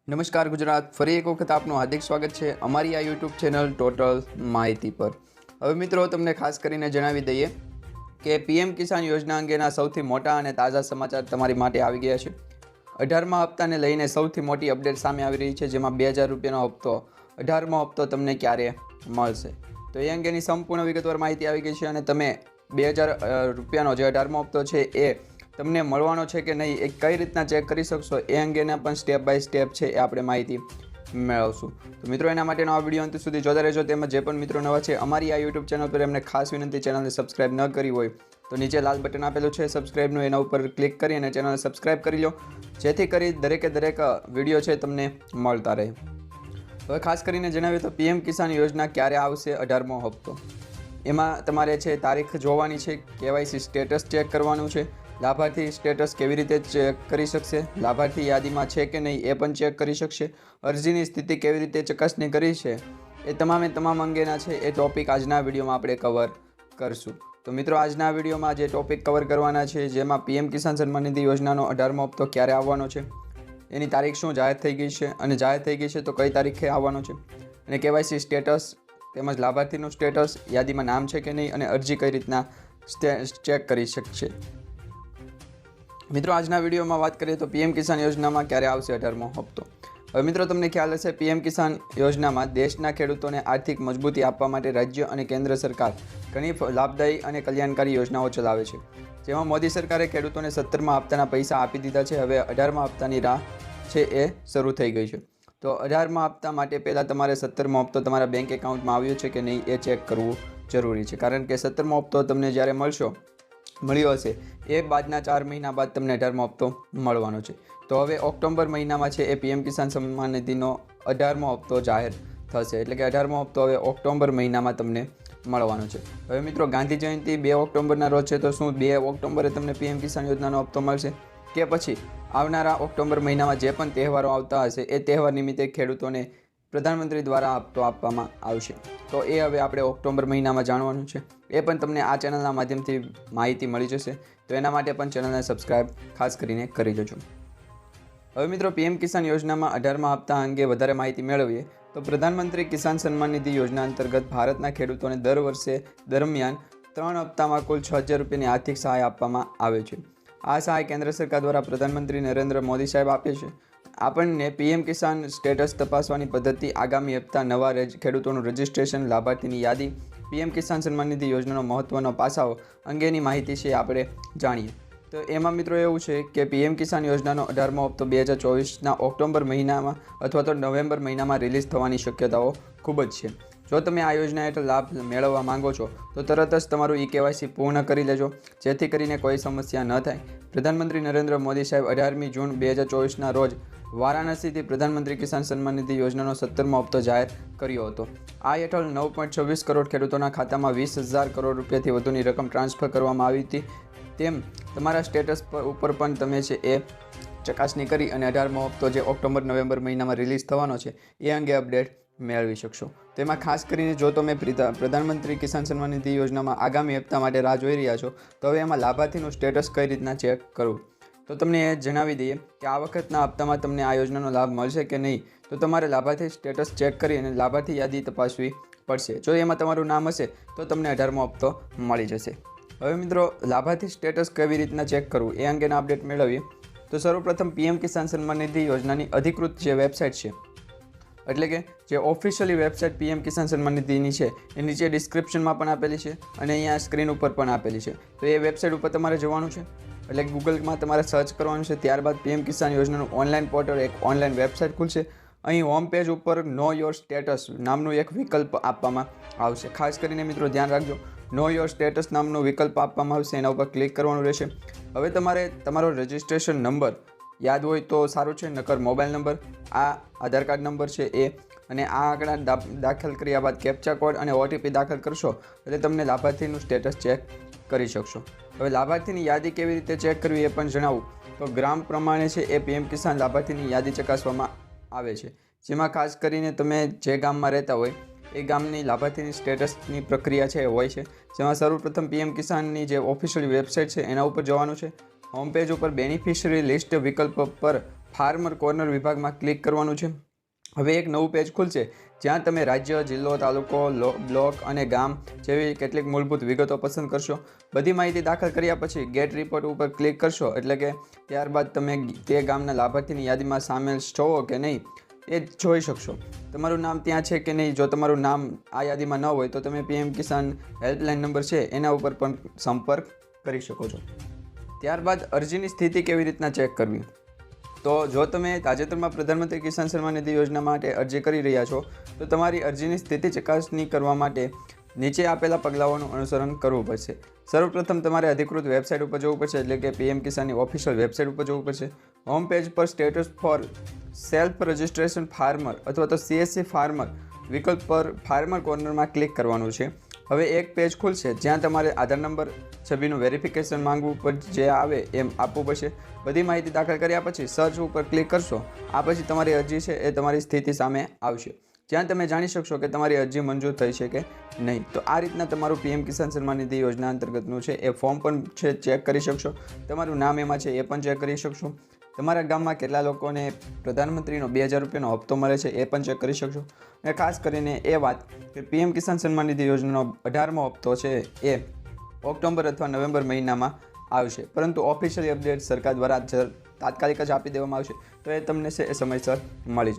નમસ્કાર ગુજરાત, ફરી એક વખત આપનું હાર્દિક સ્વાગત છે અમારી આ યુટ્યુબ ચેનલ ટોટલ માહિતી પર। હવે મિત્રો તમને ખાસ કરીને જણાવી દઈએ કે પીએમ કિસાન યોજના અંગેના સૌથી મોટા અને તાજા સમાચાર તમારી માટે આવી ગયા છે। 18મા હપ્તાને લઈને સૌથી મોટી અપડેટ સામે આવી રહી છે, જેમાં 2000 રૂપિયાનો હપ્તો 18મો હપ્તો તમને ક્યારે મળશે તો એ અંગેની સંપૂર્ણ વિગતવાર માહિતી આવી ગઈ છે અને તમે 2000 રૂપિયાનો જે 18મો હપ્તો છે એ તમને મળવાનો છે કે નહીં એ કઈ રીતના ચેક કરી શકશો એ અંગેના પણ સ્ટેપ બાય સ્ટેપ છે એ આપણે માહિતી મેળવશું। તો મિત્રો એના માટેનો આ વિડીયો અંત સુધી જોતા રહેજો। તેમજ જે પણ મિત્રો નવા છે અમારી આ યુટ્યુબ ચેનલ પર એમને ખાસ વિનંતી, ચેનલને સબસ્ક્રાઇબ ન કરી હોય તો નીચે લાલ બટન આપેલું છે સબસ્ક્રાઇબનું, એના ઉપર ક્લિક કરી અને ચેનલને સબસ્ક્રાઇબ કરી લો, જેથી કરી દરેકે દરેક વિડીયો છે તમને મળતા રહે। હવે ખાસ કરીને જણાવીએ તો પીએમ કિસાન યોજના ક્યારે આવશે 18મો હપ્તો, એમાં તમારે છે તારીખ જોવાની છે, કેવાયસી સ્ટેટસ ચેક કરવાનું છે, લાભાર્થી સ્ટેટસ કેવી રીતે ચેક કરી શકશે, લાભાર્થી યાદીમાં છે કે નહીં એ પણ ચેક કરી શકશે, અરજીની સ્થિતિ કેવી રીતે ચકાસણી કરી છે એ તમામ અંગેના છે એ ટોપિક આજના વિડીયોમાં આપણે કવર કરશું। તો મિત્રો આજના વિડીયોમાં જે ટોપિક કવર કરવાના છે, જેમાં પીએમ કિસાન સન્માન નિધિ યોજનાનો 18મો હપ્તો ક્યારે આવવાનો છે, એની તારીખ શું જાહેર થઈ ગઈ છે અને જાહેર થઈ ગઈ છે તો કઈ તારીખે આવવાનો છે, અને કેવાયસી સ્ટેટસ તેમજ લાભાર્થીનું સ્ટેટસ, યાદીમાં નામ છે કે નહીં અને અરજી કઈ રીતના ચેક કરી શકશે। મિત્રો આજના વિડીયોમાં વાત કરીએ તો પીએમ કિસાન યોજનામાં ક્યારે આવશે 18મો હપ્તો। હવે મિત્રો તમને ખ્યાલ હશે પીએમ કિસાન યોજનામાં દેશના ખેડૂતોને આર્થિક મજબૂતી આપવા માટે રાજ્ય અને કેન્દ્ર સરકાર ઘણી લાભદાયી અને કલ્યાણકારી યોજનાઓ ચલાવે છે, જેમાં મોદી સરકારે ખેડૂતોને 17મા હપ્તાના પૈસા આપી દીધા છે। હવે 18મા હપ્તાની રાહ છે એ શરૂ થઈ ગઈ છે। તો 18મા હપ્તા માટે પહેલાં તમારે 17મો હપ્તો તમારા બેંક એકાઉન્ટમાં આવ્યો છે કે નહીં એ ચેક કરવું જરૂરી છે, કારણ કે 17મો હપ્તો તમને જ્યારે મળ્યો હશે એ બાદના 4 મહિના બાદ તમને 18મો હપ્તો મળવાનો છે। તો હવે ઓક્ટોબર મહિનામાં છે એ પીએમ કિસાન સન્માન નિધિનો 18મો હપ્તો જાહેર થશે, એટલે કે 18મો હપ્તો હવે ઓક્ટોબર મહિનામાં તમને મળવાનો છે। હવે મિત્રો ગાંધી જયંતિ 2 ઓક્ટોબરના રોજ છે, તો શું 2 ઓક્ટોબરે તમને પીએમ કિસાન યોજનાનો હપ્તો મળશે કે પછી આવનારા ઓક્ટોબર મહિનામાં જે પણ તહેવારો આવતા હશે એ તહેવાર નિમિત્તે ખેડૂતોને પ્રધાનમંત્રી દ્વારા હપ્તો આપવામાં આવશે, તો એ હવે આપણે ઓક્ટોબર મહિનામાં જાણવાનું છે। એ પણ તમને આ ચેનલના માધ્યમથી માહિતી મળી જશે, તો એના માટે પણ ચેનલને સબસ્ક્રાઇબ ખાસ કરીને કરી લેજો। હવે મિત્રો પીએમ કિસાન યોજનામાં 18મા હપ્તા અંગે વધારે માહિતી મેળવીએ તો પ્રધાનમંત્રી કિસાન સન્માન નિધિ યોજના અંતર્ગત ભારતના ખેડૂતોને દર વર્ષે દરમિયાન 3 હપ્તામાં કુલ 6000 રૂપિયાની આર્થિક સહાય આપવામાં આવે છે। આ સહાય કેન્દ્ર સરકાર દ્વારા પ્રધાનમંત્રી નરેન્દ્ર મોદી સાહેબ આપે છે। આપણને પીએમ કિસાન સ્ટેટસ તપાસવાની પદ્ધતિ, આગામી હપ્તા, નવા ખેડૂતોનું રજિસ્ટ્રેશન, લાભાર્થીની યાદી, પીએમ કિસાન સન્માન નિધિ યોજનાનો મહત્વનો પાસાઓ અંગેની માહિતી છે આપણે જાણીએ। તો એમાં મિત્રો એવું છે કે પીએમ કિસાન યોજનાનો 18મો હપ્તો 2024ના ઓક્ટોબર મહિનામાં અથવા તો નવેમ્બર મહિનામાં રિલીઝ થવાની શક્યતાઓ ખૂબ જ છે। જો તમે આ યોજના હેઠળ લાભ મેળવવા માંગો છો તો તરત જ તમારું કેવાયસી પૂર્ણ કરી લેજો, જેથી કરીને કોઈ સમસ્યા ન થાય। પ્રધાનમંત્રી નરેન્દ્ર મોદી સાહેબ 18મી જૂન 2024ના રોજ વારાણસીથી પ્રધાનમંત્રી કિસાન સન્માન નિધિ યોજનાનો 17મો હપ્તો જાહેર કર્યો હતો। આ હેઠળ 9.26 કરોડ ખેડૂતોના ખાતામાં 20,000 કરોડ રૂપિયાથી વધુની રકમ ટ્રાન્સફર કરવામાં આવી હતી। તેમ તમારા સ્ટેટસ ઉપર પણ તમે છે એ ચકાસણી કરી અને 18મો હપ્તો જે ઓક્ટોબર નવેમ્બર મહિનામાં રિલીઝ થવાનો છે એ અંગે અપડેટ મેળવી શકશો। તેમાં ખાસ કરીને જો તમે પ્રધાનમંત્રી કિસાન સન્માન નિધિ યોજનામાં આગામી હપ્તા માટે રાહ જોઈ રહ્યા છો તો હવે એમાં લાભાર્થીનું સ્ટેટસ કઈ રીતના ચેક કરવું, તો તમને એ જણાવી દઈએ કે આ વખતના હપ્તામાં તમને આ યોજનાનો લાભ મળશે કે નહીં, તો તમારે લાભાર્થી સ્ટેટસ ચેક કરી અને લાભાર્થી યાદી તપાસવી પડશે। જો એમાં તમારું નામ હશે તો તમને 18મો હપ્તો મળી જશે। હવે મિત્રો લાભાર્થી સ્ટેટસ કેવી રીતના ચેક કરવું એ અંગેના અપડેટ મેળવીએ તો સર્વપ્રથમ પીએમ કિસાન સન્માન નિધિ યોજનાની અધિકૃત જે વેબસાઇટ છે, એટલે કે જે officially website PM Kisan Samman નિધિની છે એ નીચે ડિસ્ક્રિપ્શનમાં પણ આપેલી છે અને અહીંયા સ્ક્રીન ઉપર પણ આપેલી છે। તો એ વેબસાઇટ ઉપર તમારે જવાનું છે, એટલે ગૂગલમાં તમારે સર્ચ કરવાનું છે, ત્યારબાદ પીએમ કિસાન યોજનાનું ઓનલાઈન પોર્ટલ, એક ઓનલાઈન વેબસાઇટ ખુલશે। અહીં હોમ પેજ ઉપર નો યોર સ્ટેટસ નામનું એક વિકલ્પ આપવામાં આવશે। ખાસ કરીને મિત્રો ધ્યાન રાખજો, નો યોર સ્ટેટસ નામનો વિકલ્પ આપવામાં આવશે, એના ઉપર ક્લિક કરવાનું રહેશે। હવે તમારે તમારો રજિસ્ટ્રેશન નંબર યાદ હોય તો સારું છે, નકર મોબાઈલ નંબર, આ આધાર કાર્ડ નંબર છે એ, અને આ આંકડા દાખલ કર્યા બાદ કેપ્ચા કોડ અને ઓટીપી દાખલ કરશો એટલે તમને લાભાર્થીનું સ્ટેટસ ચેક કરી શકશો। હવે લાભાર્થીની યાદી કેવી રીતે ચેક કરવી એ પણ જણાવું તો ગ્રામ પ્રમાણે છે એ પીએમ કિસાન લાભાર્થીની યાદી ચકાસવામાં આવે છે, જેમાં ખાસ કરીને તમે જે ગામમાં રહેતા હોય એ ગામની લાભાર્થીની સ્ટેટસની પ્રક્રિયા છે એ હોય છે, જેમાં સર્વપ્રથમ પીએમ કિસાનની જે ઓફિશિયલ વેબસાઇટ છે એના ઉપર જવાનું છે। હોમ પેજ ઉપર બેનિફિશરી લિસ્ટ વિકલ્પ પર ફાર્મર કોર્નર વિભાગમાં ક્લિક કરવાનું છે. હવે એક નવું પેજ ખુલશે જ્યાં તમે રાજ્ય, જિલ્લો, તાલુકો, બ્લોક અને ગામ જેવી કેટલીક મૂળભૂત વિગતો પસંદ કરશો. બધી માહિતી દાખલ કર્યા પછી ગેટ રિપોર્ટ ઉપર ક્લિક કરશો એટલે કે ત્યારબાદ તમે તે ગામના લાભાર્થીની યાદીમાં સામેલ છો કે નહીં એ જોઈ શકશો. તમારું નામ ત્યાં છે કે નહીં. જો તમારું નામ આ યાદીમાં ન હોય તો તમે PM કિસાન હેલ્પલાઇન નંબર છે એના ઉપર પણ સંપર્ક કરી શકો છો. ત્યારબાદ અરજીની સ્થિતિ કેવી રીતના ચેક કરવી. તો જો તમે તાજેતરમાં પ્રધાનમંત્રી કિસાન સન્માન નિધિ યોજના માટે અરજી કરી રહ્યા છો તો તમારી અરજીની સ્થિતિ ચકાસણી કરવા માટે નીચે આપેલા પગલાઓનું અનુસરણ કરવું પડશે. સર્વપ્રથમ તમારે અધિકૃત વેબસાઇટ ઉપર જવું પડશે એટલે કે PM કિસાનની ઓફિશિયલ વેબસાઇટ ઉપર જવું પડશે. હોમ પેજ પર status four self registration farmer અથવા તો CSC ફાર્મર વિકલ્પ પર ફાર્મર કોર્નરમાં ક્લિક કરવાનું છે. હવે એક પેજ ખુલશે જ્યાં તમારે આધાર નંબર, છબીનું વેરિફિકેશન માંગવું પર જે આવે એમ આપવું પડશે. બધી માહિતી દાખલ કર્યા પછી સર્ચ ઉપર ક્લિક કરશો. આ પછી તમારી અરજી છે એ તમારી સ્થિતિ સામે આવશે જ્યાં તમે જાણી શકશો કે તમારી અરજી મંજૂર થઈ છે કે નહીં. તો આ રીતના તમારું PM કિસાન સન્માન નિધિ યોજના અંતર્ગતનું છે એ ફોર્મ પણ છે ચેક કરી શકશો. તમારું નામ એમાં છે એ પણ ચેક કરી શકશો. તમારા ગામમાં કેટલા લોકોને પ્રધાનમંત્રીનો 2000 રૂપિયાનો હપ્તો મળે છે એ પણ ચેક કરી શકશો. અને ખાસ કરીને એ વાત કે PM કિસાન સન્માન નિધિ યોજનાનો 18મો હપ્તો છે એ ઓક્ટોબર અથવા નવેમ્બર મહિનામાં આવશે, પરંતુ ઓફિશિયલી અપડેટ સરકાર દ્વારા તાત્કાલિક જ આપી દેવામાં આવશે તો એ તમને છે એ સમયસર મળી જશે.